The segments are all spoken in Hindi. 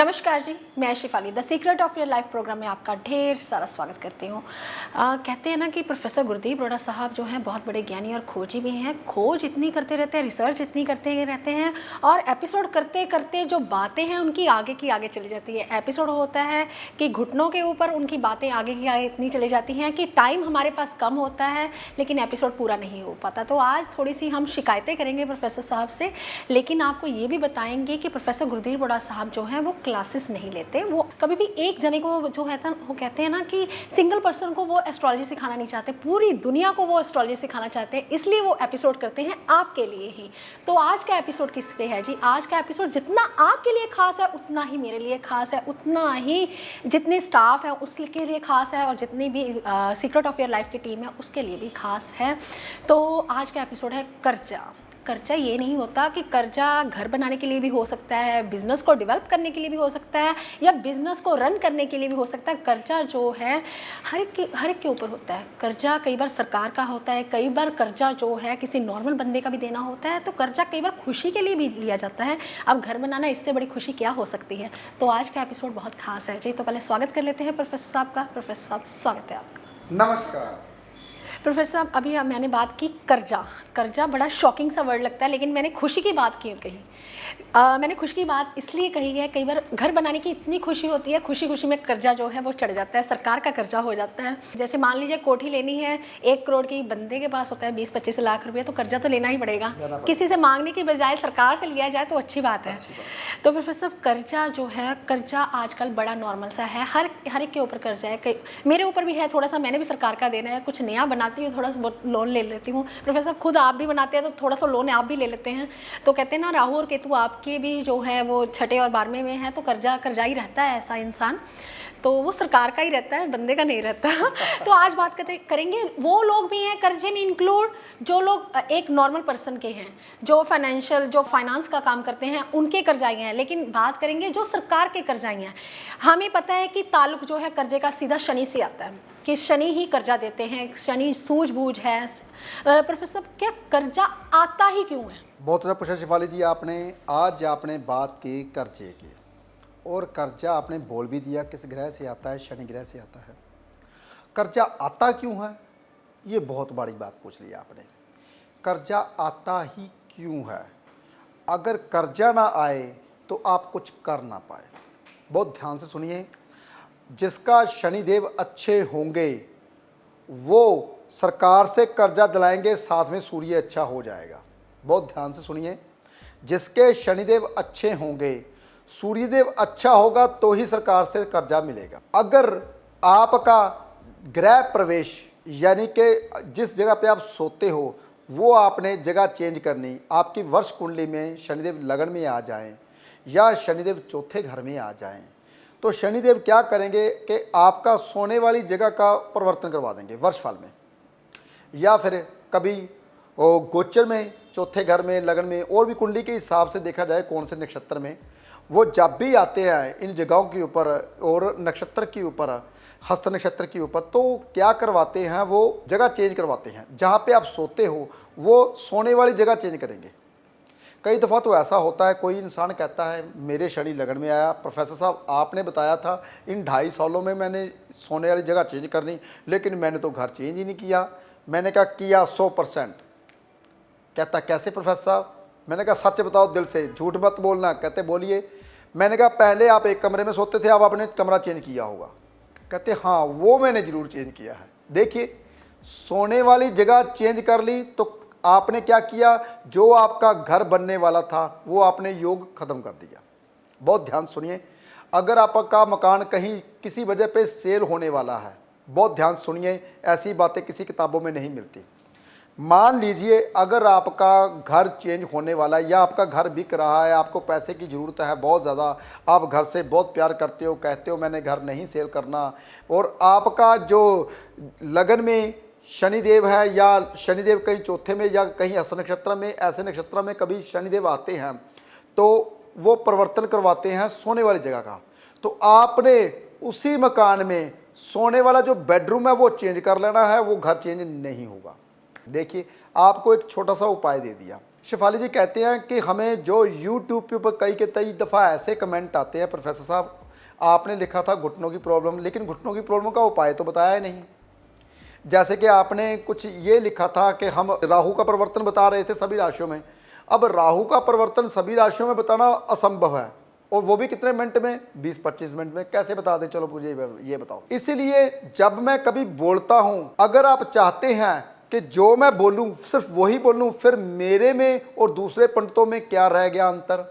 नमस्कार जी, मैं Shifali the secret of your life programme में आपका ढेर सारा स्वागत करती हूँ। कहते हैं ना कि प्रोफेसर गुरदीप रोड़ा साहब जो हैं बहुत बड़े ज्ञानी और खोजी भी हैं। खोज इतनी करते रहते हैं, रिसर्च इतनी करते रहते हैं और एपिसोड करते करते जो बातें हैं उनकी आगे की आगे चली जाती है। एपिसोड होता है कि घुटनों के ऊपर उनकी बातें आगे की आगे इतनी चली जाती हैं कि टाइम हमारे पास कम होता है लेकिन एपिसोड पूरा नहीं हो पाता। तो आज थोड़ी सी हम शिकायतें करेंगे प्रोफेसर साहब से, लेकिन आपको ये भी बताएंगे कि प्रोफेसर गुरदीप रोड़ा साहब जो हैं वो क्लासेस नहीं लेते। वो कभी भी एक जने को जो है वो कहते हैं ना कि सिंगल पर्सन को वो एस्ट्रोलॉजी सिखाना नहीं चाहते, पूरी दुनिया को वो एस्ट्रोलॉजी सिखाना चाहते हैं, इसलिए वो एपिसोड करते हैं आपके लिए ही। तो आज का एपिसोड किस पे है जी? आज का एपिसोड जितना आपके लिए खास है उतना ही मेरे लिए खास है, उतना ही जितने स्टाफ है उसके लिए खास है और जितनी भी सीक्रेट ऑफ योर लाइफ की टीम है उसके लिए भी खास है। तो आज का एपिसोड है कर्जा। कर्जा ये नहीं होता कि कर्जा घर बनाने के लिए भी हो सकता है, बिज़नेस को डेवलप करने के लिए भी हो सकता है या बिज़नेस को रन करने के लिए भी हो सकता है। कर्जा जो है हर एक के ऊपर होता है। कर्जा कई बार सरकार का होता है, कई बार कर्जा जो है किसी नॉर्मल बंदे का भी देना होता है। तो कर्जा कई बार खुशी के लिए भी लिया जाता है। अब घर बनाना इससे बड़ी खुशी क्या हो सकती है? तो आज का एपिसोड बहुत खास है जी। तो पहले स्वागत कर लेते हैं प्रोफेसर साहब का। प्रोफेसर साहब स्वागत है आपका। नमस्कार प्रोफेसर साहब, अभी मैंने बात की कर्जा। कर्जा बड़ा शॉकिंग सा वर्ड लगता है लेकिन मैंने खुशी की बात क्यों कही? मैंने खुशी की बात इसलिए कही है, कई बार घर बनाने की इतनी खुशी होती है, खुशी खुशी में कर्जा जो है वो चढ़ जाता है, सरकार का कर्जा हो जाता है। जैसे मान लीजिए कोठी लेनी है 1 करोड़ की, बंदे के पास होता है 20-25 लाख रुपये, तो कर्जा तो लेना ही पड़ेगा। किसी से मांगने की बजाय सरकार से लिया जाए तो अच्छी बात है। तो प्रोफेसर कर्जा जो है, कर्जा आजकल बड़ा नॉर्मल सा है, हर एक के ऊपर कर्जा है। मेरे ऊपर भी है थोड़ा सा, मैंने भी सरकार का देना है, कुछ नया बनाती हूँ थोड़ा सा लोन ले लेती हूँ। प्रोफेसर खुद आप भी बनाते हैं तो थोड़ा सा लोन आप भी ले लेते हैं। तो कहते हैं ना राहु और केतु आपके भी जो है वो 6ठे और 12वें में है, तो कर्जा ही रहता है ऐसा इंसान। तो वो सरकार का ही रहता है, बंदे का नहीं रहता। तो आज बात करेंगे वो लोग भी हैं कर्जे में इंक्लूड, जो लोग एक नॉर्मल पर्सन के हैं, जो फाइनेंस का काम करते हैं, उनके कर्जाई हैं। लेकिन बात करेंगे जो सरकार के कर्जाई हैं। हमें पता है कि ताल्लुक जो है कर्जे का सीधा शनि से आता है, कि शनि ही कर्जा देते हैं, शनि सूझबूझ है। प्रोफेसर क्या कर्जा आता ही क्यों है? बहुत अच्छा पूछा शिफाली जी आपने। आज आपने बात की कर्जे की, और कर्जा आपने बोल भी दिया किस ग्रह से आता है, शनि ग्रह से आता है। कर्जा आता क्यों है, ये बहुत बड़ी बात पूछ ली आपने। कर्जा आता ही क्यों है? अगर कर्जा ना आए तो आप कुछ कर ना पाए। बहुत ध्यान से सुनिए। जिसका शनिदेव अच्छे होंगे वो सरकार से कर्जा दिलाएंगे, साथ में सूर्य अच्छा हो जाएगा। बहुत ध्यान से सुनिए। जिसके शनिदेव अच्छे होंगे, सूर्यदेव अच्छा होगा तो ही सरकार से कर्जा मिलेगा। अगर आपका गृह प्रवेश यानी कि जिस जगह पे आप सोते हो वो आपने जगह चेंज करनी, आपकी वर्ष कुंडली में शनिदेव लगन में आ जाएं या शनिदेव चौथे घर में आ जाएं, तो शनिदेव क्या करेंगे कि आपका सोने वाली जगह का परिवर्तन करवा देंगे वर्षफल में, या फिर कभी गोचर में चौथे घर में लगन में, और भी कुंडली के हिसाब से देखा जाए कौन से नक्षत्र में वो जब भी आते हैं इन जगहों के ऊपर और नक्षत्र के ऊपर, हस्त नक्षत्र के ऊपर, तो क्या करवाते हैं वो जगह चेंज करवाते हैं। जहाँ पे आप सोते हो वो सोने वाली जगह चेंज करेंगे। कई दफ़ा तो ऐसा होता है, कोई इंसान कहता है मेरे शनि लगन में आया, प्रोफेसर साहब आपने बताया था इन 2.5 सालों में मैंने सोने वाली जगह चेंज करनी, लेकिन मैंने तो घर चेंज ही नहीं किया। मैंने कहा किया 100%। कहता कैसे प्रोफेसर साहब? मैंने कहा सच बताओ दिल से, झूठ मत बोलना। कहते बोलिए। मैंने कहा पहले आप एक कमरे में सोते थे, अब आपने कमरा चेंज किया होगा। कहते हाँ वो मैंने ज़रूर चेंज किया है। देखिए, सोने वाली जगह चेंज कर ली तो आपने क्या किया, जो आपका घर बनने वाला था वो आपने योग ख़त्म कर दिया। बहुत ध्यान सुनिए। अगर आपका मकान कहीं किसी वजह पे सेल होने वाला है, बहुत ध्यान सुनिए, ऐसी बातें किसी किताबों में नहीं मिलती। मान लीजिए अगर आपका घर चेंज होने वाला है या आपका घर बिक रहा है, आपको पैसे की ज़रूरत है बहुत ज़्यादा, आप घर से बहुत प्यार करते हो, कहते हो मैंने घर नहीं सेल करना, और आपका जो लगन में शनिदेव है या शनिदेव कहीं चौथे में या कहीं हस्त नक्षत्र में, ऐसे नक्षत्र में कभी शनिदेव आते हैं तो वो परिवर्तन करवाते हैं सोने वाली जगह का, तो आपने उसी मकान में सोने वाला जो बेडरूम है वो चेंज कर लेना है, वो घर चेंज नहीं होगा। देखिए आपको एक छोटा सा उपाय दे दिया। शेफाली जी कहते हैं कि हमें जो यूट्यूब के ऊपर कई दफ़ा ऐसे कमेंट आते हैं, प्रोफेसर साहब आपने लिखा था घुटनों की प्रॉब्लम, लेकिन घुटनों की प्रॉब्लम का उपाय तो बताया ही नहीं। जैसे कि आपने कुछ ये लिखा था कि हम राहु का परिवर्तन बता रहे थे सभी राशियों में। अब राहु का परिवर्तन सभी राशियों में बताना असंभव है, और वो भी कितने मिनट में, 20-25 मिनट में कैसे बता दें? चलो मुझे ये बताओ। इसीलिए जब मैं कभी बोलता हूं, अगर आप चाहते हैं कि जो मैं बोलूं सिर्फ वही बोलूं, फिर मेरे में और दूसरे पंडितों में क्या रह गया अंतर?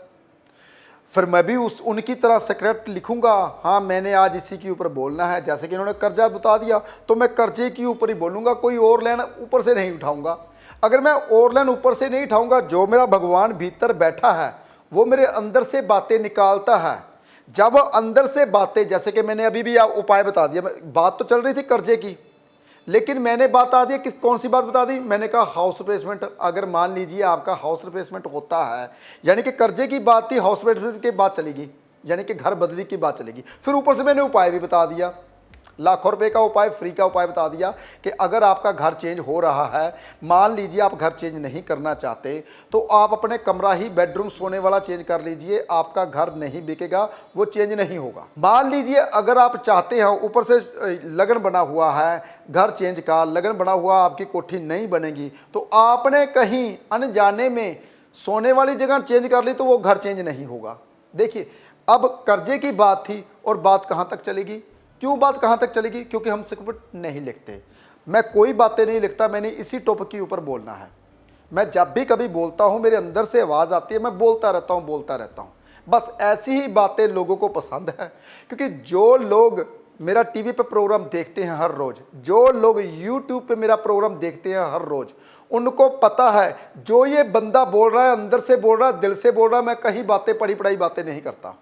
फिर मैं भी उनकी तरह स्क्रिप्ट लिखूंगा, हाँ मैंने आज इसी के ऊपर बोलना है। जैसे कि इन्होंने कर्जा बता दिया तो मैं कर्जे के ऊपर ही बोलूंगा, कोई और लाइन ऊपर से नहीं उठाऊंगा। अगर मैं और लाइन ऊपर से नहीं उठाऊंगा, जो मेरा भगवान भीतर बैठा है वो मेरे अंदर से बातें निकालता है। जब अंदर से बातें, जैसे कि मैंने अभी भी उपाय बता दिया, बात तो चल रही थी कर्जे की, लेकिन मैंने बात आ दी कौन सी बात बता दी? मैंने कहा हाउस रिप्लेसमेंट। अगर मान लीजिए आपका हाउस रिप्लेसमेंट होता है, यानी कि कर्जे की बात थी, हाउस रिप्लेसमेंट की बात चलेगी, यानी कि घर बदली की बात चलेगी। फिर ऊपर से मैंने उपाय भी बता दिया, लाखों रुपए का उपाय, फ्री का उपाय बता दिया कि अगर आपका घर चेंज हो रहा है, मान लीजिए आप घर चेंज नहीं करना चाहते, तो आप अपने कमरा ही, बेडरूम, सोने वाला चेंज कर लीजिए, आपका घर नहीं बिकेगा, वो चेंज नहीं होगा। मान लीजिए अगर आप चाहते हैं, ऊपर से लगन बना हुआ है घर चेंज का, लगन बना हुआ, आपकी कोठी नहीं बनेगी, तो आपने कहीं अनजाने में सोने वाली जगह चेंज कर ली तो वो घर चेंज नहीं होगा। देखिए, अब कर्जे की बात थी और बात कहाँ तक चलेगी? क्यों बात कहाँ तक चलेगी? क्योंकि हम स्क्रिप्ट नहीं लिखते, मैं कोई बातें नहीं लिखता, मैंने इसी टॉपिक के ऊपर बोलना है। मैं जब भी कभी बोलता हूँ मेरे अंदर से आवाज़ आती है, मैं बोलता रहता हूँ। बस ऐसी ही बातें लोगों को पसंद है, क्योंकि जो लोग मेरा टीवी पे प्रोग्राम देखते हैं हर रोज़, जो लोग यूट्यूब पे मेरा प्रोग्राम देखते हैं हर रोज़, उनको पता है जो ये बंदा बोल रहा है, अंदर से बोल रहा है, दिल से बोल रहा है। मैं कहीं बातें पढ़ी पढ़ाई बातें नहीं करता।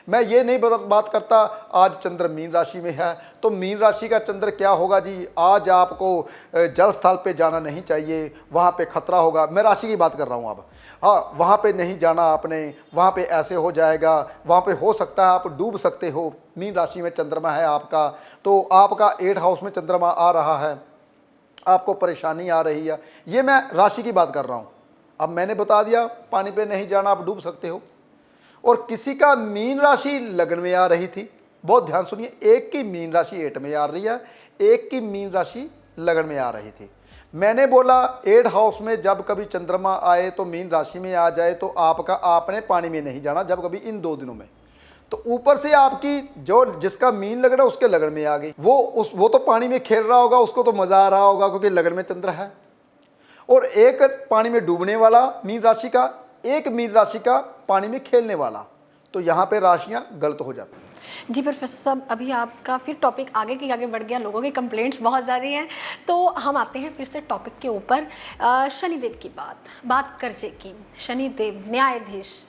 मैं ये नहीं बात करता आज चंद्र मीन राशि में है तो मीन राशि का चंद्र क्या होगा जी, आज आपको जल स्थल पे जाना नहीं चाहिए, वहाँ पे खतरा होगा। मैं राशि की बात कर रहा हूँ अब। हाँ, वहाँ पे नहीं जाना आपने, वहाँ पे ऐसे हो जाएगा, वहाँ पे हो सकता है आप डूब सकते हो। मीन राशि में चंद्रमा है आपका, तो आपका 8 हाउस में चंद्रमा आ रहा है, आपको परेशानी आ रही है। ये मैं राशि की बात कर रहा हूँ। अब मैंने बता दिया पानी पे नहीं जाना, आप डूब सकते हो। और किसी का मीन राशि लगन में आ रही थी, बहुत ध्यान सुनिए, एक की मीन राशि 8 में आ रही है, एक की मीन राशि लगन में आ रही थी। मैंने बोला 8 हाउस में जब कभी चंद्रमा आए तो मीन राशि में आ जाए तो आपने पानी में नहीं जाना, जब कभी इन 2 दिनों में। तो ऊपर से आपकी जो जिसका मीन लगन है उसके लगन में आ गई, वो तो पानी में खेल रहा होगा, उसको तो मजा आ रहा होगा क्योंकि लगन में चंद्र है। और एक पानी में डूबने वाला मीन राशि का, एक मीन राशि का पानी में खेलने वाला, तो यहाँ पे राशियां गलत हो जाती हैं। जी प्रोफेसर साहब, अभी आपका फिर टॉपिक आगे बढ़ गया, लोगों की कंप्लेंट्स बहुत ज़्यादा हैं, तो हम आते हैं फिर से टॉपिक के ऊपर। शनिदेव की बात कर्जे की। शनिदेव न्यायाधीश।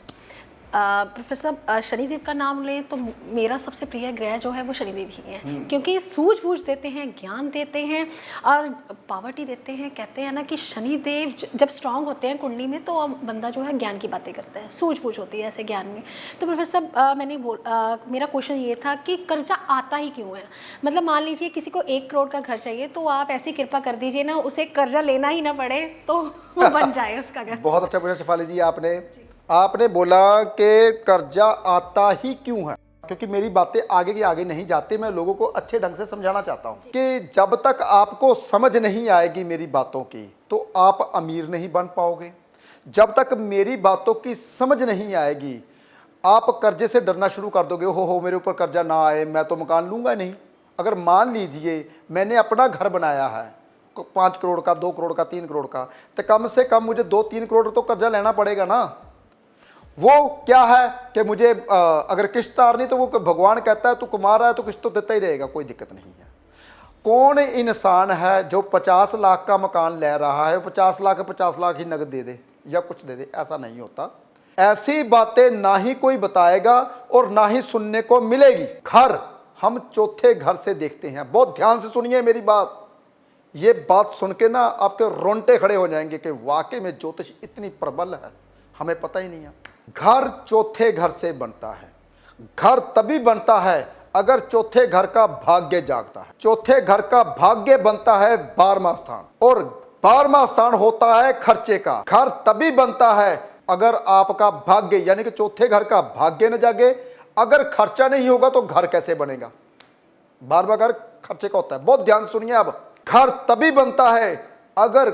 प्रोफेसर साहब, शनिदेव का नाम लें तो मेरा सबसे प्रिय ग्रह जो है वो शनिदेव ही है, क्योंकि सूझबूझ देते हैं, ज्ञान देते हैं और पावर्टी देते हैं। कहते हैं ना कि शनिदेव जब स्ट्रांग होते हैं कुंडली में तो बंदा जो है ज्ञान की बातें करता है, सूझबूझ होती है ऐसे ज्ञान में। तो प्रोफेसर साहब, मेरा क्वेश्चन ये था कि कर्जा आता ही क्यों है? मतलब मान लीजिए किसी को 1 करोड़ का घर चाहिए, तो आप ऐसी कृपा कर दीजिए ना, उसे कर्जा लेना ही ना पड़े तो वो बन जाए उसका घर। बहुत अच्छा पूछा शेफाली जी आपने बोला कि कर्जा आता ही क्यों है, क्योंकि मेरी बातें आगे की आगे नहीं जाती, मैं लोगों को अच्छे ढंग से समझाना चाहता हूँ कि जब तक आपको समझ नहीं आएगी मेरी बातों की तो आप अमीर नहीं बन पाओगे। जब तक मेरी बातों की समझ नहीं आएगी आप कर्जे से डरना शुरू कर दोगे, हो मेरे ऊपर कर्जा ना आए, मैं तो मकान लूँगा नहीं। अगर मान लीजिए मैंने अपना घर बनाया है 5 करोड़ का, 2 करोड़ का, 3 करोड़ का, तो कम से कम मुझे 2-3 करोड़ तो कर्जा लेना पड़ेगा ना। वो क्या है कि मुझे अगर किस्त तारनी तो वो भगवान कहता है तू कमा रहा है तो किस्त तो देता ही रहेगा, कोई दिक्कत नहीं है। कौन इंसान है जो 50 लाख का मकान ले रहा है, 50 लाख ही नगद दे दे या कुछ दे दे? ऐसा नहीं होता। ऐसी बातें ना ही कोई बताएगा और ना ही सुनने को मिलेगी। घर हम चौथे घर से देखते हैं। बहुत ध्यान से सुनिए मेरी बात, ये बात सुन के ना आपके रोंगटे खड़े हो जाएंगे कि वाकई में ज्योतिष इतनी प्रबल है, हमें पता ही नहीं है। घर चौथे घर से बनता है। घर तभी बनता है अगर चौथे घर का भाग्य जागता है। चौथे घर का भाग्य बनता है 12वां स्थान, और 12वां स्थान होता है खर्चे का। घर तभी बनता है अगर आपका भाग्य यानी कि चौथे घर का भाग्य न जागे। अगर खर्चा नहीं होगा तो घर कैसे बनेगा? 12वां घर खर्चे का होता है। बहुत ध्यान सुनिए। अब घर तभी बनता है अगर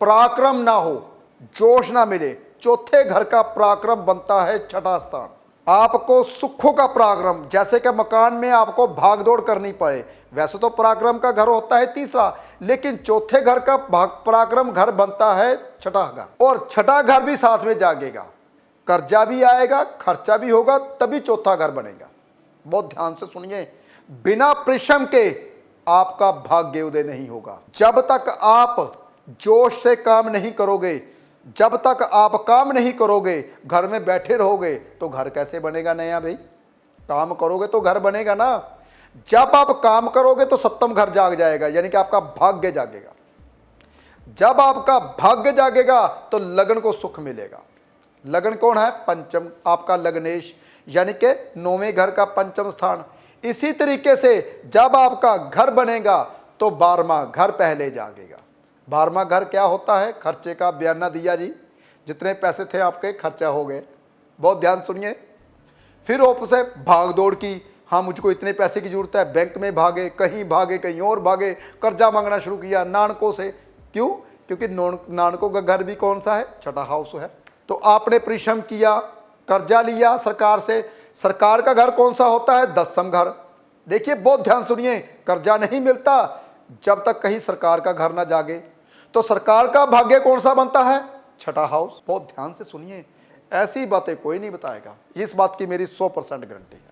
पराक्रम ना हो, जोश ना मिले। चौथे घर का पराक्रम बनता है छठा स्थान। आपको सुखों का पराक्रम, जैसे कि मकान में आपको भागदौड़ करनी पड़े। वैसे तो पराक्रम का घर होता है तीसरा, लेकिन चौथे घर का पराक्रम घर बनता है छठा घर। और छठा घर भी साथ में जागेगा, कर्जा भी आएगा, खर्चा भी होगा, तभी चौथा घर बनेगा। बहुत ध्यान से सुनिए। बिना परिश्रम के आपका भाग्य उदय नहीं होगा। जब तक आप जोश से काम नहीं करोगे, जब तक आप काम नहीं करोगे, घर में बैठे रहोगे, तो घर कैसे बनेगा नया भाई? काम करोगे तो घर बनेगा ना। जब आप काम करोगे तो सप्तम घर जाग जाएगा, यानी कि आपका भाग्य जागेगा। जब आपका भाग्य जागेगा तो लगन को सुख मिलेगा। लगन कौन है? पंचम, आपका लग्नेश, यानी कि 9वें घर का पंचम स्थान। इसी तरीके से जब आपका घर बनेगा तो 12वां घर पहले जागेगा। 12वां घर क्या होता है? खर्चे का। बयाना दिया जी, जितने पैसे थे आपके खर्चा हो गए। बहुत ध्यान सुनिए। फिर आपसे भाग दौड़ की, हाँ मुझको इतने पैसे की जरूरत है, बैंक में भागे, कहीं और भागे, कर्जा मांगना शुरू किया नानकों से। क्यों? क्योंकि नानकों का घर भी कौन सा है? छठा हाउस है। तो आपने परिश्रम किया, कर्जा लिया सरकार से। सरकार का घर कौन सा होता है? 10वां घर। देखिए बहुत ध्यान सुनिए। कर्जा नहीं मिलता जब तक कहीं सरकार का घर ना जागे। तो सरकार का भाग्य कौन सा बनता है? छठा हाउस। बहुत ध्यान से सुनिए। ऐसी बातें कोई नहीं बताएगा, इस बात की मेरी 100% गारंटी है।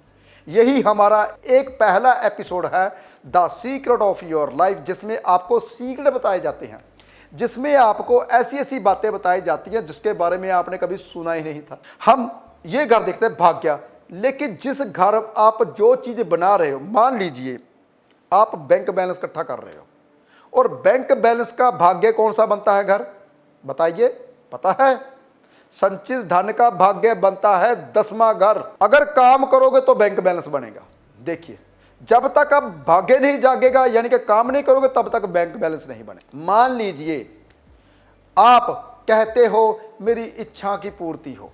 यही हमारा एक पहला एपिसोड है the secret of your life, जिसमें आपको सीक्रेट बताए जाते हैं, जिसमें आपको ऐसी ऐसी बातें बताई जाती हैं जिसके बारे में आपने कभी सुना ही नहीं था। हम ये घर देखते हैं भाग्य, लेकिन जिस घर आप जो चीज़ बना रहे हो, मान लीजिए आप बैंक बैलेंस इकट्ठा कर रहे हो, और बैंक बैलेंस का भाग्य कौन सा बनता है? घर बताइए, पता है? संचित धन का भाग्य बनता है 10वां घर। अगर काम करोगे तो बैंक बैलेंस बनेगा। देखिए, जब तक आप भाग्य नहीं जागेगा, यानी कि काम नहीं करोगे, तब तक बैंक बैलेंस नहीं बने। मान लीजिए आप कहते हो मेरी इच्छा की पूर्ति हो,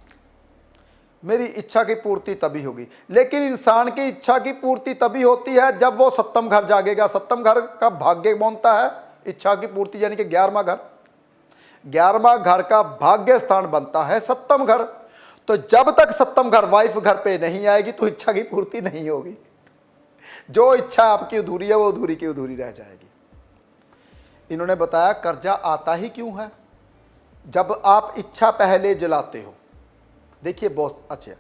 मेरी इच्छा की पूर्ति तभी होगी, लेकिन इंसान की इच्छा की पूर्ति तभी होती है जब वो सप्तम घर जागेगा। सप्तम घर का भाग्य बनता है इच्छा की पूर्ति, यानी कि 11वां घर। 11वां घर का भाग्य स्थान बनता है सप्तम घर। तो जब तक सप्तम घर, वाइफ घर पे नहीं आएगी तो इच्छा की पूर्ति नहीं होगी। जो इच्छा आपकी अधूरी है वो अधूरी की अधूरी रह जाएगी। इन्होंने बताया कर्जा आता ही क्यों है? जब आप इच्छा पहले जलाते हो। देखिए बहुत अच्छे,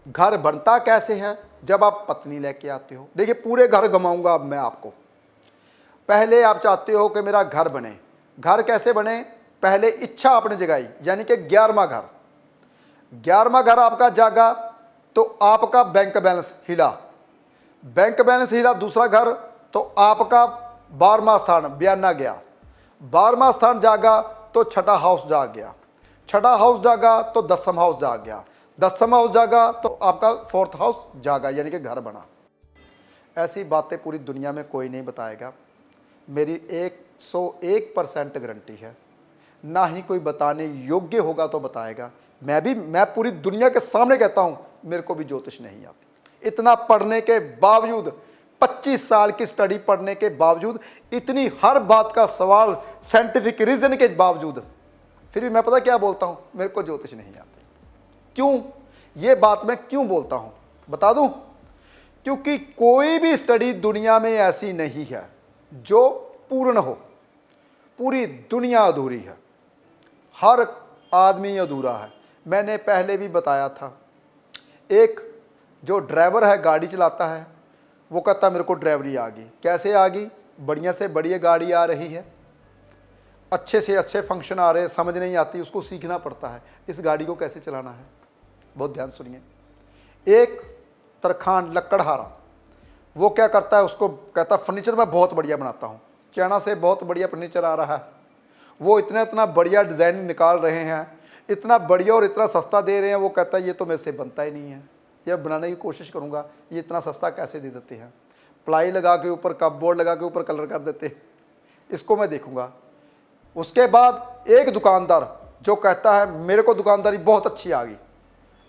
घर बनता कैसे है? जब आप पत्नी लेके आते हो। देखिए पूरे घर घुमाऊंगा अब मैं आपको। पहले आप चाहते हो कि मेरा घर बने। घर कैसे बने? पहले इच्छा आपने जगाई, यानी कि 11वां घर। 11वां घर आपका जागा तो आपका बैंक बैलेंस हिला। बैंक बैलेंस हिला दूसरा घर, तो आपका 12वां स्थान बयाना गया। 12वां स्थान जागा तो छठा हाउस जाग गया। छठा हाउस जागा तो 10वां हाउस जाग गया। 10वां हाउस जागा तो आपका 4th हाउस जागा, यानी कि घर बना। ऐसी बातें पूरी दुनिया में कोई नहीं बताएगा। मेरी 101% गारंटी है। ना ही कोई बताने योग्य होगा तो बताएगा। मैं पूरी दुनिया के सामने कहता हूँ, मेरे को भी ज्योतिष नहीं आती। इतना पढ़ने के बावजूद, 25 साल की स्टडी पढ़ने के बावजूद, इतनी हर बात का सवाल साइंटिफिक रीजन के बावजूद, फिर भी मैं पता क्या बोलता हूँ, मेरे को ज्योतिष नहीं आती। क्यों? ये बात मैं क्यों बोलता हूँ बता दूँ? क्योंकि कोई भी स्टडी दुनिया में ऐसी नहीं है जो पूर्ण हो। पूरी दुनिया अधूरी है, हर आदमी अधूरा है। मैंने पहले भी बताया था, एक जो ड्राइवर है गाड़ी चलाता है, वो कहता मेरे को ड्राइवरी आ गई। कैसे आ गई? बढ़िया से बढ़िया गाड़ी आ रही है, अच्छे से अच्छे फंक्शन आ रहे हैं, समझ नहीं आती, उसको सीखना पड़ता है इस गाड़ी को कैसे चलाना है। बहुत ध्यान सुनिए। एक तरखान लकड़हारा, वो क्या करता है, उसको कहता फर्नीचर मैं बहुत बढ़िया बनाता हूँ, चाइना से बहुत बढ़िया फर्नीचर आ रहा है, वो इतना बढ़िया डिज़ाइन निकाल रहे हैं, इतना बढ़िया और इतना सस्ता दे रहे हैं। वो कहता है ये तो मेरे से बनता ही नहीं है, यह बनाने की कोशिश करूँगा, ये इतना सस्ता कैसे दे देते हैं, प्लाई लगा के ऊपर कपबोर्ड लगा के ऊपर कलर कर देते हैं, इसको मैं देखूँगा। उसके बाद एक दुकानदार जो कहता है मेरे को दुकानदारी बहुत अच्छी आ गई,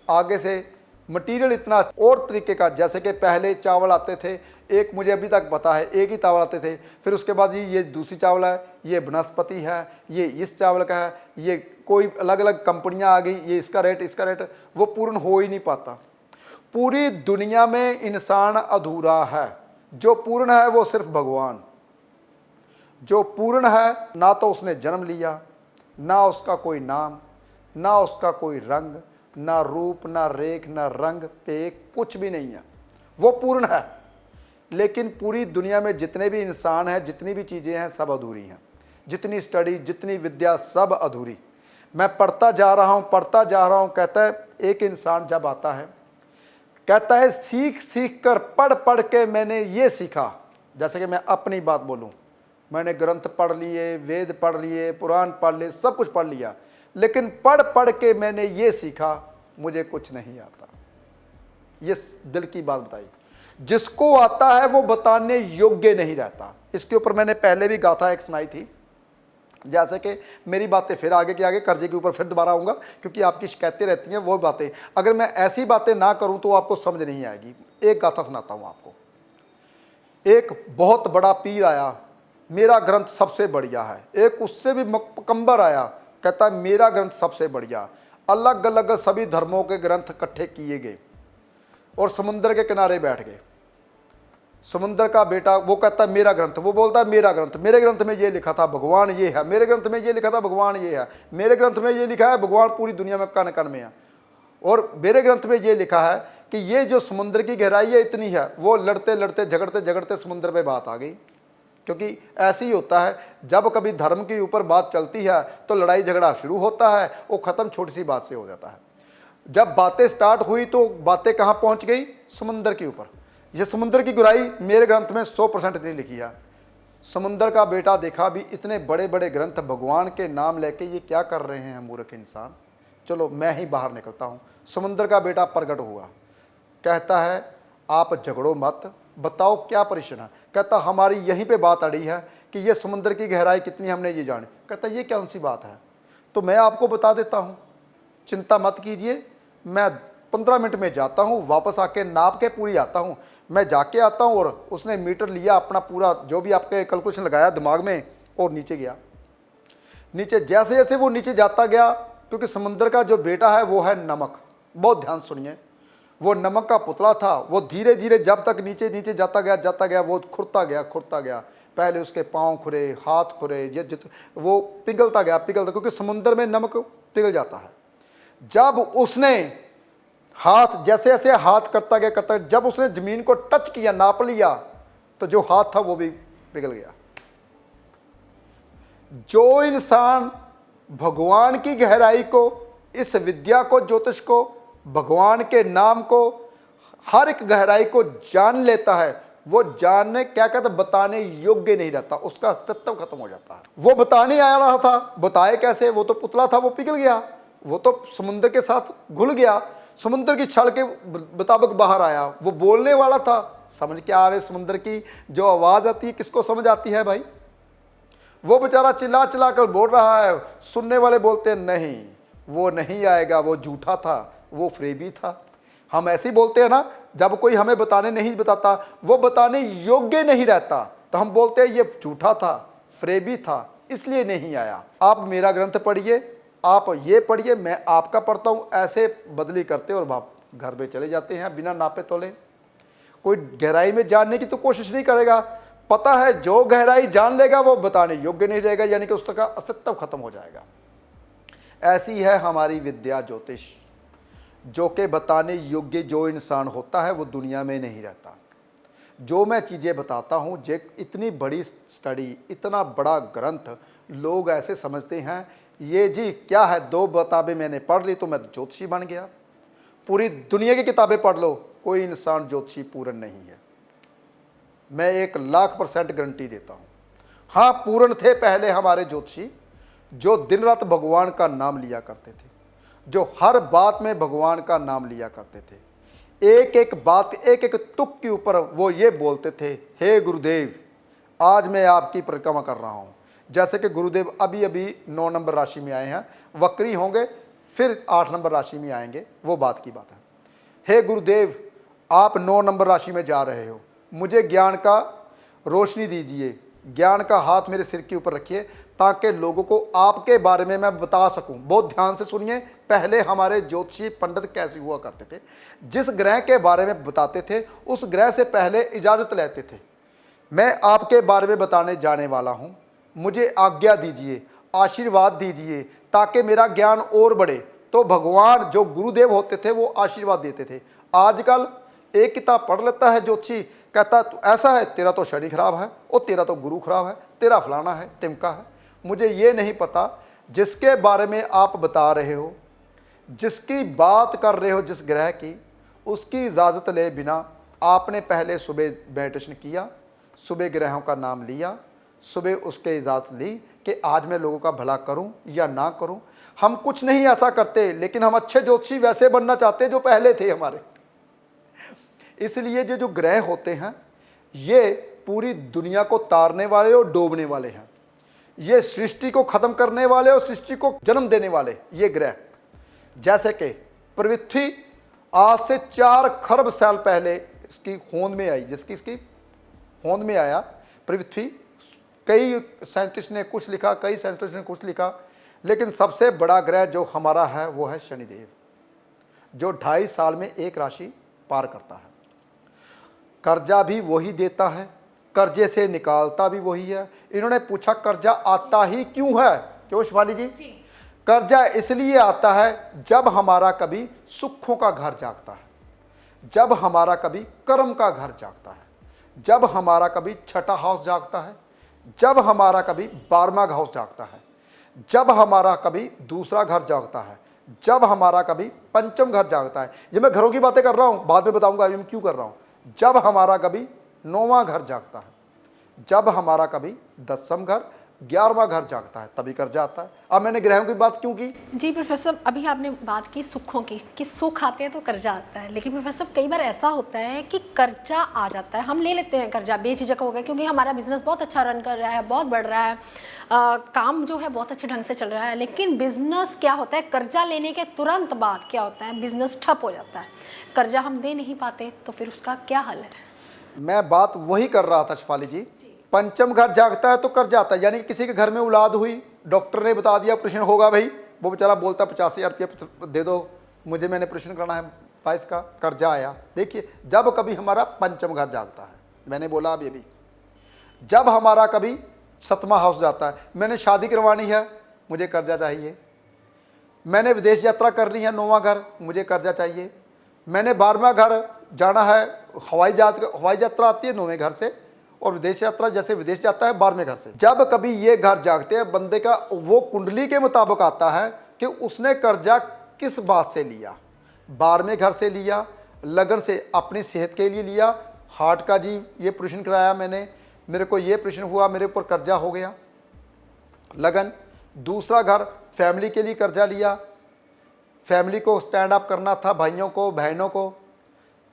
आगे से मटेरियल इतना और तरीके का, जैसे कि पहले चावल आते थे, एक मुझे अभी तक पता है एक ही चावल आते थे, फिर उसके बाद ये दूसरी चावल है, ये बनस्पति है, ये इस चावल का है, ये कोई अलग अलग कंपनियां आ गई, ये इसका रेट, वो पूर्ण हो ही नहीं पाता। पूरी दुनिया में इंसान अधूरा है, जो पूर्ण है वो सिर्फ भगवान। जो पूर्ण है ना तो उसने जन्म लिया, ना उसका कोई नाम, ना उसका कोई रंग, ना रूप, ना रेख, ना रंग पेक, कुछ भी नहीं है, वो पूर्ण है। लेकिन पूरी दुनिया में जितने भी इंसान हैं, जितनी भी चीज़ें हैं, सब अधूरी हैं। जितनी स्टडी, जितनी विद्या, सब अधूरी। मैं पढ़ता जा रहा हूँ। कहता है एक इंसान जब आता है, कहता है सीख सीख कर, पढ़ पढ़ के मैंने ये सीखा। जैसे कि मैं अपनी बात बोलूँ, मैंने ग्रंथ पढ़ लिए, वेद पढ़ लिए, पुराण पढ़ लिए, सब कुछ पढ़ लिया, लेकिन पढ़ पढ़ के मैंने ये सीखा मुझे कुछ नहीं आता। ये दिल की बात बताई। जिसको आता है वो बताने योग्य नहीं रहता। इसके ऊपर मैंने पहले भी गाथा एक सुनाई थी। जैसे कि मेरी बातें फिर आगे के आगे, कर्जे के ऊपर फिर दोबारा आऊँगा, क्योंकि आपकी शिकायतें रहती हैं वो बातें। अगर मैं ऐसी बातें ना करूँ तो आपको समझ नहीं आएगी। एक गाथा सुनाता हूँ आपको। एक बहुत बड़ा पीर आया, मेरा ग्रंथ सबसे बढ़िया है। एक उससे भी मकम्बर आया, कहता है मेरा ग्रंथ सबसे बढ़िया। अलग अलग सभी धर्मों के ग्रंथ इकट्ठे किए गए और समुद्र के किनारे बैठ गए। समुद्र का बेटा वो कहता है मेरा ग्रंथ, वो बोलता है मेरा ग्रंथ, मेरे ग्रंथ में ये लिखा था भगवान ये है, मेरे ग्रंथ में ये लिखा था भगवान ये है, मेरे ग्रंथ में ये लिखा है भगवान पूरी दुनिया में कण कण में है, और मेरे ग्रंथ में ये लिखा है कि ये जो समुद्र की गहराई है इतनी है। वो लड़ते लड़ते झगड़ते झगड़ते समुद्र पे बात आ गई। क्योंकि ऐसे ही होता है, जब कभी धर्म के ऊपर बात चलती है तो लड़ाई झगड़ा शुरू होता है, वो ख़त्म छोटी सी बात से हो जाता है। जब बातें स्टार्ट हुई तो बातें कहाँ पहुँच गई? समुद्र के ऊपर। ये समुद्र की गुराई मेरे ग्रंथ में 100% नहीं लिखी है। समुद्र का बेटा देखा भी इतने बड़े बड़े ग्रंथ भगवान के नाम लेके ये क्या कर रहे हैं मूर्ख इंसान, चलो मैं ही बाहर निकलता हूँ। समुद्र का बेटा प्रकट हुआ, कहता है आप झगड़ो मत, बताओ क्या परेशान है। कहता हमारी यहीं पे बात अड़ी है कि ये समुद्र की गहराई कितनी हमने ये जानी। कहता ये कौन सी बात है, तो मैं आपको बता देता हूँ, चिंता मत कीजिए, मैं 15 मिनट में जाता हूँ, वापस आके नाप के पूरी आता हूँ। मैं जाके आता हूँ और उसने मीटर लिया अपना पूरा, जो भी आपके कैलकुलेशन लगाया दिमाग में, और नीचे गया। नीचे जैसे जैसे वो नीचे जाता गया, क्योंकि समुद्र का जो बेटा है वो है नमक, बहुत ध्यान सुनिए, वो नमक का पुतला था। वो धीरे धीरे जब तक नीचे नीचे जाता गया वो खुरता गया। पहले उसके पाँव खुरे, हाथ खुरे, ये वो पिघलता गया, क्योंकि समुद्र में नमक पिघल जाता है। जब उसने हाथ जैसे जैसे हाथ करता गया, जब उसने ज़मीन को टच किया, नाप लिया, तो जो हाथ था वो भी पिघल गया। जो इंसान भगवान की गहराई को, इस विद्या को, ज्योतिष को, भगवान के नाम को, हर एक गहराई को जान लेता है, वो जानने क्या कहते बताने योग्य नहीं रहता, उसका अस्तित्व खत्म हो जाता है। वो बताने आ रहा था, बताए कैसे? वो तो पुतला था, वो पिघल गया, वो तो समुद्र के साथ घुल गया, समुद्र की छल के मुताबिक बाहर आया। वो बोलने वाला था, समझ क्या आवे? समुद्र की जो आवाज़ आती है किसको समझ आती है भाई? वो बेचारा चिल्ला चिल्ला कर बोल रहा है, सुनने वाले बोलते हैं नहीं वो नहीं आएगा, वो झूठा था, वो फ्रेबी था। हम ऐसे ही बोलते हैं ना, जब कोई हमें बताने नहीं बताता, वो बताने योग्य नहीं रहता, तो हम बोलते हैं ये झूठा था, फ्रेबी था, इसलिए नहीं आया। आप मेरा ग्रंथ पढ़िए, आप ये पढ़िए, मैं आपका पढ़ता हूँ, ऐसे बदली करते और आप घर में चले जाते हैं बिना नापे तोले। कोई गहराई में जानने की तो कोशिश नहीं करेगा। पता है जो गहराई जान लेगा वो बताने योग्य नहीं रहेगा, यानी कि उसका अस्तित्व खत्म हो जाएगा। ऐसी है हमारी विद्या ज्योतिष, जो कि बताने योग्य जो इंसान होता है वो दुनिया में नहीं रहता। जो मैं चीज़ें बताता हूँ, जो इतनी बड़ी स्टडी, इतना बड़ा ग्रंथ, लोग ऐसे समझते हैं ये जी क्या है, 2 किताबें मैंने पढ़ ली तो मैं ज्योतिषी बन गया। पूरी दुनिया की किताबें पढ़ लो, कोई इंसान ज्योतिषी पूर्ण नहीं है। मैं 1,00,000% गारंटी देता हूँ। हाँ, पूर्ण थे पहले हमारे ज्योतिषी, जो दिन रात भगवान का नाम लिया करते थे, जो हर बात में भगवान का नाम लिया करते थे। एक एक बात, एक एक तुक के ऊपर वो ये बोलते थे, हे गुरुदेव आज मैं आपकी परिक्रमा कर रहा हूँ, जैसे कि गुरुदेव अभी अभी 9 नंबर राशि में आए हैं, वक्री होंगे फिर 8 नंबर राशि में आएंगे, वो बात की बात है। हे गुरुदेव, आप 9 नंबर राशि में जा रहे हो, मुझे ज्ञान का रोशनी दीजिए, ज्ञान का हाथ मेरे सिर के ऊपर रखिए ताकि लोगों को आपके बारे में मैं बता सकूं। बहुत ध्यान से सुनिए, पहले हमारे ज्योतिषी पंडित कैसे हुआ करते थे, जिस ग्रह के बारे में बताते थे उस ग्रह से पहले इजाज़त लेते थे। मैं आपके बारे में बताने जाने वाला हूं, मुझे आज्ञा दीजिए, आशीर्वाद दीजिए ताकि मेरा ज्ञान और बढ़े। तो भगवान जो गुरुदेव होते थे वो आशीर्वाद देते थे। आजकल एक किताब पढ़ लेता है ज्योतिषी, कहता तू ऐसा है, तेरा तो शनि खराब है, और तेरा तो गुरु खराब है, तेरा फलाना है, टिमका है। मुझे ये नहीं पता जिसके बारे में आप बता रहे हो, जिसकी बात कर रहे हो, जिस ग्रह की, उसकी इजाज़त ले बिना आपने पहले सुबह मेडिटेशन किया, सुबह ग्रहों का नाम लिया, सुबह उसके इजाज़त ली कि आज मैं लोगों का भला करूं या ना करूं। हम कुछ नहीं ऐसा करते, लेकिन हम अच्छे ज्योतिषी वैसे बनना चाहते हैं जो पहले थे हमारे। इसलिए ये जो ग्रह होते हैं ये पूरी दुनिया को तारने वाले और डूबने वाले हैं। ये सृष्टि को ख़त्म करने वाले और सृष्टि को जन्म देने वाले ये ग्रह। जैसे कि पृथ्वी आज से 4 खरब साल पहले इसकी होंद में आई, जिसकी इसकी होंद में आया पृथ्वी। कई साइंटिस्ट ने कुछ लिखा, कई साइंटिस्ट ने कुछ लिखा, लेकिन सबसे बड़ा ग्रह जो हमारा है वो है शनिदेव, जो 2.5 साल में एक राशि पार करता है। कर्जा भी वही देता है, कर्जे से निकालता भी वही है। इन्होंने पूछा कर्जा आता ही क्यों है, क्यों शिवाली जी? कर्जा इसलिए आता है जब हमारा कभी सुखों का घर जागता है, जब हमारा कभी कर्म का घर जागता है, जब हमारा कभी छठा हाउस जागता है, जब हमारा कभी 12वां हाउस जागता है, जब हमारा कभी दूसरा घर जागता है, जब हमारा कभी पंचम घर जागता है। ये मैं घरों की बातें कर रहा हूँ, बाद में बताऊंगा अभी मैं क्यों कर रहा हूँ। जब हमारा कभी 9वां घर जागता है, जब हमारा कभी 10वां घर, 11वां घर जागता है, तभी कर्जा आता है। अब मैंने ग्रहों की बात क्यों की? जी प्रोफेसर, अभी आपने बात की सुखों की कि सुख आते हैं तो कर्जा आता है, लेकिन प्रोफेसर कई बार ऐसा होता है कि कर्जा आ जाता है, हम ले लेते हैं कर्जा बेझिझक हो गया, क्योंकि हमारा बिजनेस बहुत अच्छा रन कर रहा है, बहुत बढ़ रहा है, काम जो है बहुत अच्छे ढंग से चल रहा है। लेकिन बिजनेस क्या होता है, कर्जा लेने के तुरंत बाद क्या होता है, बिजनेस ठप हो जाता है, कर्जा हम दे नहीं पाते, तो फिर उसका क्या हल है? मैं बात वही कर रहा था शिफाली जी। पंचम घर जागता है तो कर्जा आता है, यानी कि किसी के घर में औलाद हुई, डॉक्टर ने बता दिया ऑपरेशन होगा भाई, वो बेचारा बोलता 50,000 रुपये दे दो मुझे, मैंने ऑपरेशन करना है वाइफ का, कर्जा आया। देखिए जब कभी हमारा पंचम घर जागता है, मैंने बोला अभी जब हमारा कभी 7वां हाउस जाता है, मैंने शादी करवानी है, मुझे कर्जा चाहिए, मैंने विदेश यात्रा करनी है 9वां घर, मुझे कर्जा चाहिए, मैंने 12वां घर जाना है, हवाई यात्रा आती है 9वें घर से, और विदेश यात्रा जैसे विदेश जाता है 12वें घर से। जब कभी ये घर जागते हैं, बंदे का वो कुंडली के मुताबिक आता है कि उसने कर्जा किस बात से लिया। 12वें घर से लिया, लगन से अपनी सेहत के लिए लिया, हार्ट का जी ये ऑपरेशन कराया मैंने, मेरे को ये ऑपरेशन हुआ, मेरे ऊपर कर्जा हो गया, लगन। दूसरा घर फैमिली के लिए कर्जा लिया, फैमिली को स्टैंड अप करना था, भाइयों को बहनों को।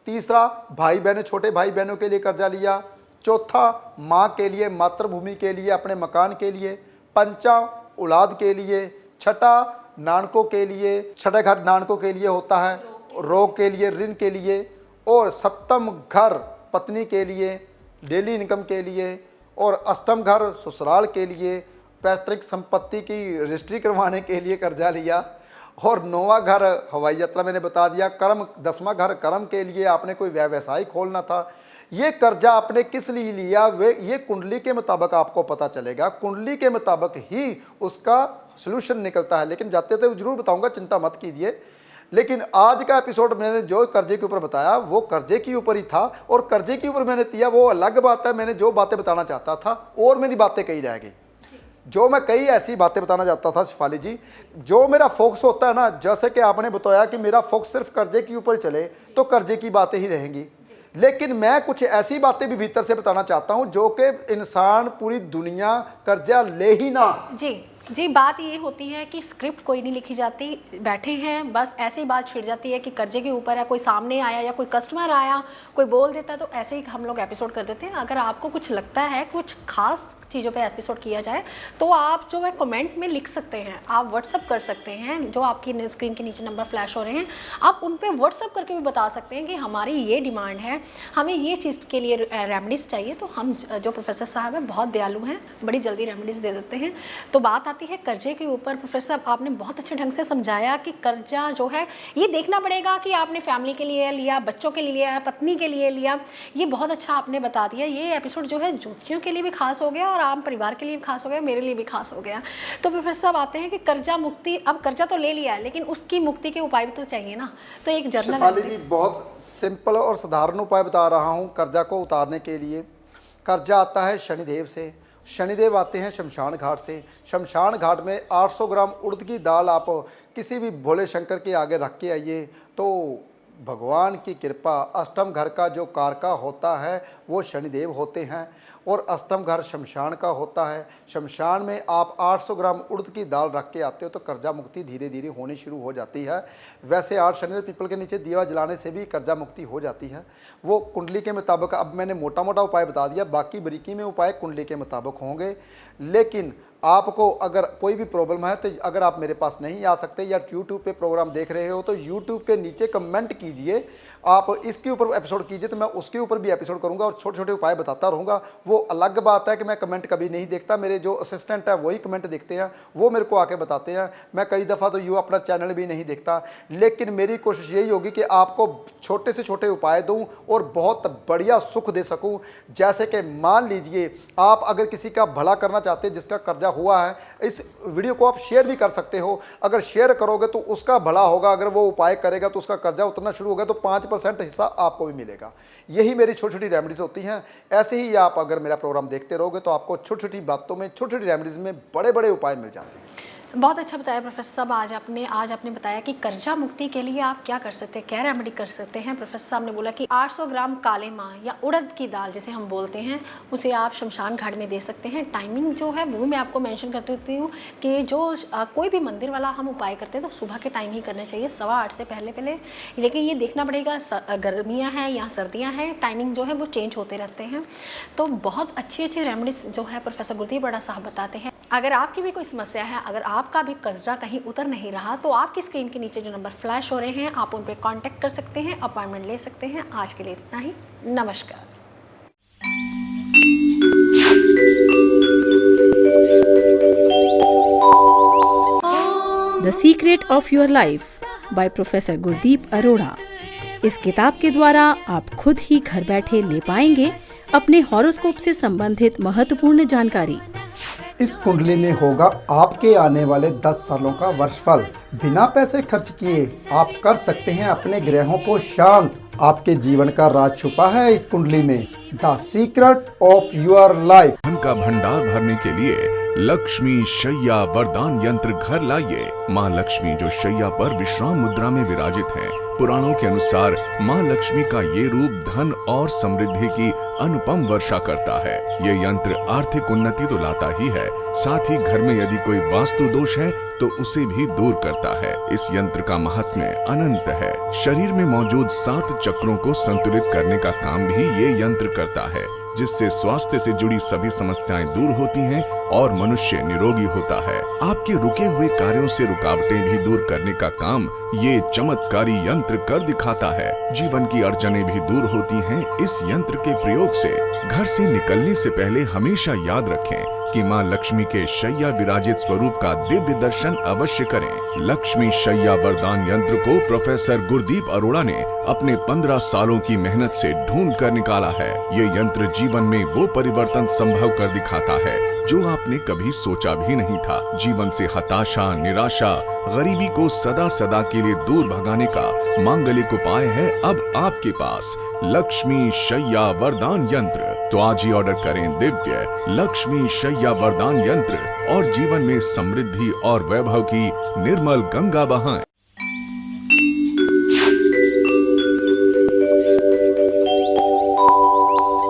तीसरा भाई बहनों, छोटे भाई बहनों के लिए कर्जा लिया। चौथा माँ के लिए, मातृभूमि के लिए, अपने मकान के लिए। पंचा औलाद के लिए। छठा नानकों के लिए, छठे घर नानकों के लिए होता है, रोग के लिए, ऋण के लिए। और 7वां घर पत्नी के लिए, डेली इनकम के लिए। और 8वां घर ससुराल के लिए, पैतृक संपत्ति की रजिस्ट्री करवाने के लिए कर्जा लिया। और 9वां घर हवाई यात्रा मैंने बता दिया। कर्म 10वां घर कर्म के लिए, आपने कोई व्यवसाय खोलना था। ये कर्जा आपने किस लिए लिया, वे ये कुंडली के मुताबिक आपको पता चलेगा, कुंडली के मुताबिक ही उसका सलूशन निकलता है। लेकिन जाते थे जरूर बताऊंगा, चिंता मत कीजिए। लेकिन आज का एपिसोड मैंने जो कर्जे के ऊपर बताया वो कर्जे के ऊपर ही था, और कर्जे के ऊपर मैंने दिया वो अलग बात है। मैंने जो बातें बताना चाहता था और मेरी बातें कही रह गई, जो मैं कई ऐसी बातें बताना चाहता था शिफाली जी। जो मेरा फोकस होता है ना, जैसे कि आपने बताया कि मेरा फोकस सिर्फ कर्जे के ऊपर चले तो कर्जे की बातें ही रहेंगी, लेकिन मैं कुछ ऐसी बातें भी भीतर से बताना चाहता हूं जो कि इंसान पूरी दुनिया कर्जा ले ही ना, जी जी, बात ये होती है कि स्क्रिप्ट कोई नहीं लिखी जाती, बैठे हैं बस ऐसे ही बात छिड़ जाती है कि कर्जे के ऊपर है, कोई सामने आया या कोई कस्टमर आया, कोई बोल देता है तो ऐसे ही हम लोग एपिसोड कर देते हैं। अगर आपको कुछ लगता है कुछ खास चीज़ों पे एपिसोड किया जाए तो आप जो है कमेंट में लिख सकते हैं, आप व्हाट्सअप कर सकते हैं, जो आपकी स्क्रीन के नीचे नंबर फ्लैश हो रहे हैं आप उन पर व्हाट्सअप करके भी बता सकते हैं कि हमारी ये डिमांड है, हमें ये चीज़ के लिए रेमडीज़ चाहिए। तो हम जो प्रोफेसर साहब हैं बहुत दयालु हैं, बड़ी जल्दी रेमडीज़ दे देते हैं। तो बात आती है कर्जे के ऊपर। प्रोफेसर साहब आपने बहुत अच्छे ढंग से समझाया कि कर्जा जो है ये देखना पड़ेगा कि आपने फैमिली के लिए लिया, बच्चों के लिए लिया, पत्नी के लिए लिया, ये बहुत अच्छा आपने बता दिया। ये एपिसोड जो है ज्योतिषियों के लिए भी खास हो गया और आम परिवार के लिए भी खास हो गया, मेरे लिए भी खास हो गया। तो प्रोफेसर साहब आते हैं कि कर्जा मुक्ति, अब कर्जा तो ले लिया है लेकिन उसकी मुक्ति के उपाय भी तो चाहिए ना, तो एक जर्नल। शेफाली जी बहुत सिंपल और साधारण उपाय बता रहा हूँ कर्जा को उतारने के लिए। कर्जा आता है शनिदेव से, शनिदेव आते हैं शमशान घाट से। शमशान घाट में 800 ग्राम उड़द की दाल आप किसी भी भोले शंकर के आगे रख के आइए तो भगवान की कृपा। अष्टम घर का जो कारका होता है वो शनिदेव होते हैं और अष्टम घर शमशान का होता है। शमशान में आप 800 ग्राम उड़द की दाल रख के आते हो तो कर्जा मुक्ति धीरे धीरे होनी शुरू हो जाती है। वैसे 8 शनिवार पीपल के नीचे दिया जलाने से भी कर्जा मुक्ति हो जाती है, वो कुंडली के मुताबिक। अब मैंने मोटा मोटा उपाय बता दिया, बाकी बारीकी में उपाय कुंडली के मुताबिक होंगे। लेकिन आपको अगर कोई भी प्रॉब्लम है तो अगर आप मेरे पास नहीं आ सकते या यूट्यूब पे प्रोग्राम देख रहे हो तो यूट्यूब के नीचे कमेंट कीजिए, आप इसके ऊपर एपिसोड कीजिए तो मैं उसके ऊपर भी एपिसोड करूंगा और छोटे छोटे उपाय बताता रहूँगा। वो अलग बात है कि मैं कमेंट कभी नहीं देखता, मेरे जो असिस्टेंट है वही कमेंट देखते हैं, वो मेरे को आके बताते हैं। मैं कई दफ़ा तो यूँ अपना चैनल भी नहीं देखता, लेकिन मेरी कोशिश यही होगी कि आपको छोटे से छोटे उपाय दूँ और बहुत बढ़िया सुख दे सकूँ। जैसे कि मान लीजिए आप अगर किसी का भला करना चाहते हैं जिसका कर्जा हुआ है, इस वीडियो को आप शेयर भी कर सकते हो। अगर शेयर करोगे तो उसका भला होगा, अगर वो उपाय करेगा तो उसका कर्जा उतरना शुरू होगा तो 5% हिस्सा आपको भी मिलेगा। यही मेरी छोटी छोटी रेमेडीज होती हैं। ऐसे ही आप अगर मेरा प्रोग्राम देखते रहोगे तो आपको छोटी छोटी बातों में, छोटी छोटी रेमेडीज में बड़े बड़े उपाय मिल जाते हैं। बहुत अच्छा बताया प्रोफेसर साहब। आज आपने बताया कि कर्जा मुक्ति के लिए आप क्या कर सकते हैं, क्या रेमेडी कर सकते हैं। प्रोफेसर साहब ने बोला कि 800 ग्राम काले माँ या उड़द की दाल जिसे हम बोलते हैं उसे आप शमशान घाट में दे सकते हैं। टाइमिंग जो है वो मैं आपको मेंशन कर देती हूँ कि जो कोई भी मंदिर वाला हम उपाय करते हैं तो सुबह के टाइम ही करना चाहिए, 8:15 से पहले। लेकिन ये देखना पड़ेगा गर्मियाँ हैं या सर्दियाँ हैं, टाइमिंग जो है वो चेंज होते रहते हैं। तो बहुत अच्छी अच्छी रेमेडीज जो है प्रोफेसर गुरदीप बराड़ा साहब बताते हैं। अगर आपकी भी कोई समस्या है, अगर आपका भी कर्जा कहीं उतर नहीं रहा तो आपकी स्क्रीन के नीचे जो नंबर फ्लैश हो रहे हैं आप उन पर कांटेक्ट कर सकते हैं, अपॉइंटमेंट ले सकते हैं। आज के लिए इतना ही, नमस्कार। The secret of your life by professor Gurdeep Arora. इस किताब के द्वारा आप खुद ही घर बैठे ले पाएंगे अपने हॉरोस्कोप से संबंधित महत्वपूर्ण जानकारी। इस कुंडली में होगा आपके आने वाले 10 सालों का वर्षफल। बिना पैसे खर्च किए आप कर सकते हैं अपने ग्रहों को शांत। आपके जीवन का राज छुपा है इस कुंडली में। The secret of your life. धन का भंडार भरने के लिए लक्ष्मी शैया वरदान यंत्र घर लाइए। माँ लक्ष्मी जो शैया पर विश्राम मुद्रा में विराजित है, पुराणों के अनुसार माँ लक्ष्मी का ये रूप धन और समृद्धि की अनुपम वर्षा करता है। ये यंत्र आर्थिक उन्नति तो लाता ही है, साथ ही घर में यदि कोई वास्तु दोष है तो उसे भी दूर करता है। इस यंत्र का महात्म्य अनंत है। शरीर में मौजूद 7 चक्रों को संतुलित करने का काम भी ये यंत्र करता है, जिससे स्वास्थ्य से जुड़ी सभी समस्याएं दूर होती हैं और मनुष्य निरोगी होता है। आपके रुके हुए कार्यों से रुकावटें भी दूर करने का काम ये चमत्कारी यंत्र कर दिखाता है। जीवन की अड़चनें भी दूर होती हैं इस यंत्र के प्रयोग से। घर से निकलने से पहले हमेशा याद रखें कि माँ लक्ष्मी के शैया विराजित स्वरूप का दिव्य दर्शन अवश्य करें। लक्ष्मी शैया वरदान यंत्र को प्रोफेसर गुरदीप अरोड़ा ने अपने 15 सालों की मेहनत से ढूंढ कर निकाला है। ये यंत्र जीवन में वो परिवर्तन संभव कर दिखाता है जो आपने कभी सोचा भी नहीं था। जीवन से हताशा, निराशा, गरीबी को सदा सदा के लिए दूर भगाने का मांगलिक उपाय है अब आपके पास, लक्ष्मी शैया वरदान यंत्र। तो आज ही ऑर्डर करें दिव्य लक्ष्मी शैया वरदान यंत्र और जीवन में समृद्धि और वैभव की निर्मल गंगा बहाएं।